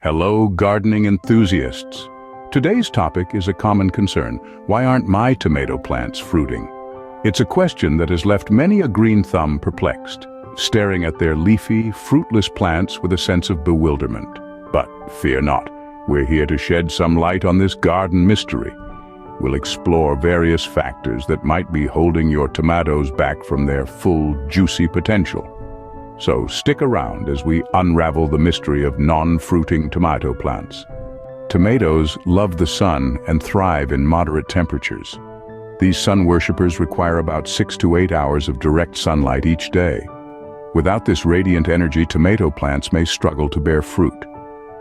Hello, gardening enthusiasts. Today's topic is a common concern. Why aren't my tomato plants fruiting? It's a question that has left many a green thumb perplexed, staring at their leafy, fruitless plants with a sense of bewilderment. But fear not, we're here to shed some light on this garden mystery. We'll explore various factors that might be holding your tomatoes back from their full, juicy potential. So stick around as we unravel the mystery of non-fruiting tomato plants. Tomatoes love the sun and thrive in moderate temperatures. These sun worshippers require about 6 to 8 hours of direct sunlight each day. Without this radiant energy, tomato plants may struggle to bear fruit.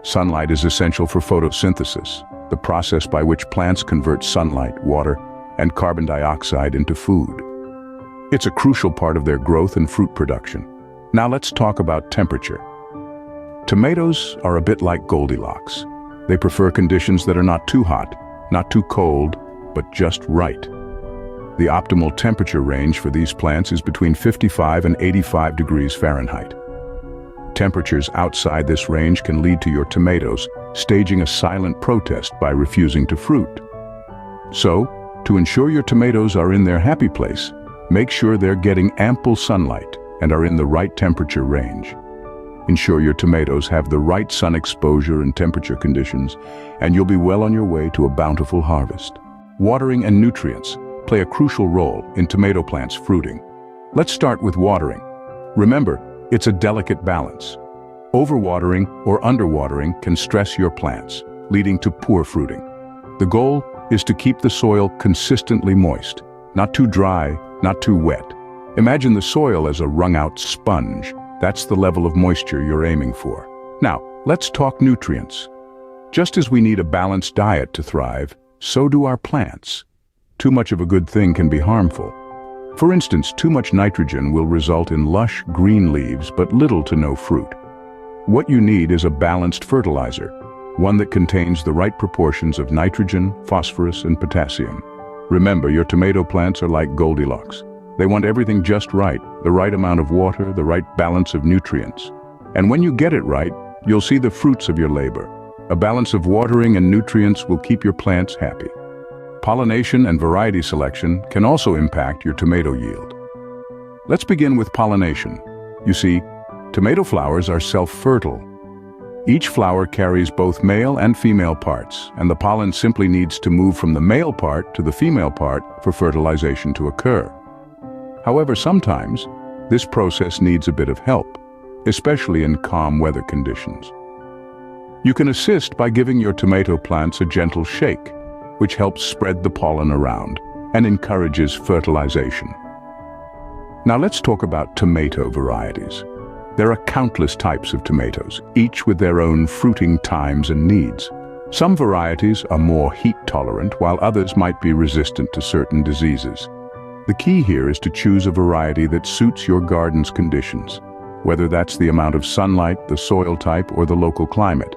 Sunlight is essential for photosynthesis, the process by which plants convert sunlight, water, and carbon dioxide into food. It's a crucial part of their growth and fruit production. Now let's talk about temperature. Tomatoes are a bit like Goldilocks. They prefer conditions that are not too hot, not too cold, but just right. The optimal temperature range for these plants is between 55 and 85 degrees Fahrenheit. Temperatures outside this range can lead to your tomatoes staging a silent protest by refusing to fruit. So, to ensure your tomatoes are in their happy place, make sure they're getting ample sunlight and are in the right temperature range. Ensure your tomatoes have the right sun exposure and temperature conditions, and you'll be well on your way to a bountiful harvest. Watering and nutrients play a crucial role in tomato plants fruiting. Let's start with watering. Remember, it's a delicate balance. Overwatering or underwatering can stress your plants, leading to poor fruiting. The goal is to keep the soil consistently moist, not too dry, not too wet. Imagine the soil as a wrung-out sponge. That's the level of moisture you're aiming for. Now, let's talk nutrients. Just as we need a balanced diet to thrive, so do our plants. Too much of a good thing can be harmful. For instance, too much nitrogen will result in lush green leaves but little to no fruit. What you need is a balanced fertilizer, one that contains the right proportions of nitrogen, phosphorus, and potassium. Remember, your tomato plants are like Goldilocks. They want everything just right, the right amount of water, the right balance of nutrients. And when you get it right, you'll see the fruits of your labor. A balance of watering and nutrients will keep your plants happy. Pollination and variety selection can also impact your tomato yield. Let's begin with pollination. You see, tomato flowers are self-fertile. Each flower carries both male and female parts, and the pollen simply needs to move from the male part to the female part for fertilization to occur. However, sometimes, this process needs a bit of help, especially in calm weather conditions. You can assist by giving your tomato plants a gentle shake, which helps spread the pollen around and encourages fertilization. Now let's talk about tomato varieties. There are countless types of tomatoes, each with their own fruiting times and needs. Some varieties are more heat tolerant, while others might be resistant to certain diseases. The key here is to choose a variety that suits your garden's conditions, whether that's the amount of sunlight, the soil type, or the local climate.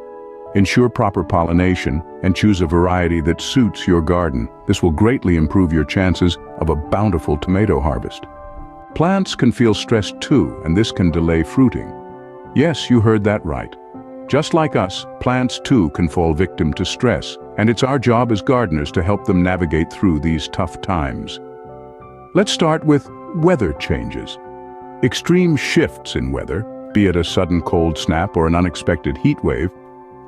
Ensure proper pollination and choose a variety that suits your garden. This will greatly improve your chances of a bountiful tomato harvest. Plants can feel stressed too, and this can delay fruiting. Yes, you heard that right. Just like us, plants too can fall victim to stress, and it's our job as gardeners to help them navigate through these tough times. Let's start with weather changes. Extreme shifts in weather, be it a sudden cold snap or an unexpected heat wave,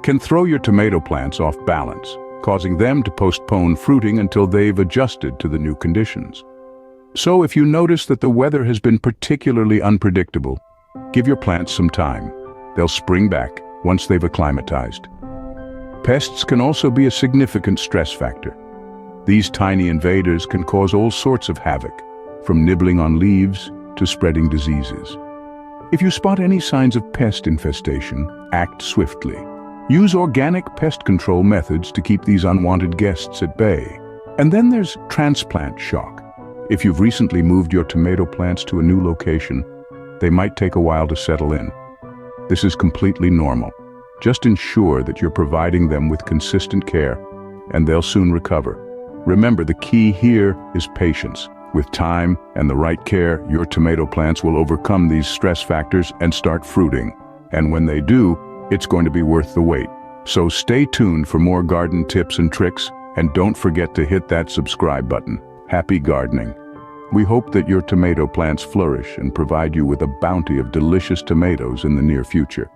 can throw your tomato plants off balance, causing them to postpone fruiting until they've adjusted to the new conditions. So if you notice that the weather has been particularly unpredictable, give your plants some time. They'll spring back once they've acclimatized. Pests can also be a significant stress factor. These tiny invaders can cause all sorts of havoc, from nibbling on leaves to spreading diseases. If you spot any signs of pest infestation, act swiftly. Use organic pest control methods to keep these unwanted guests at bay. And then there's transplant shock. If you've recently moved your tomato plants to a new location, they might take a while to settle in. This is completely normal. Just ensure that you're providing them with consistent care, and they'll soon recover. Remember, the key here is patience. With time and the right care, your tomato plants will overcome these stress factors and start fruiting. And when they do, it's going to be worth the wait. So stay tuned for more garden tips and tricks, and don't forget to hit that subscribe button. Happy gardening! We hope that your tomato plants flourish and provide you with a bounty of delicious tomatoes in the near future.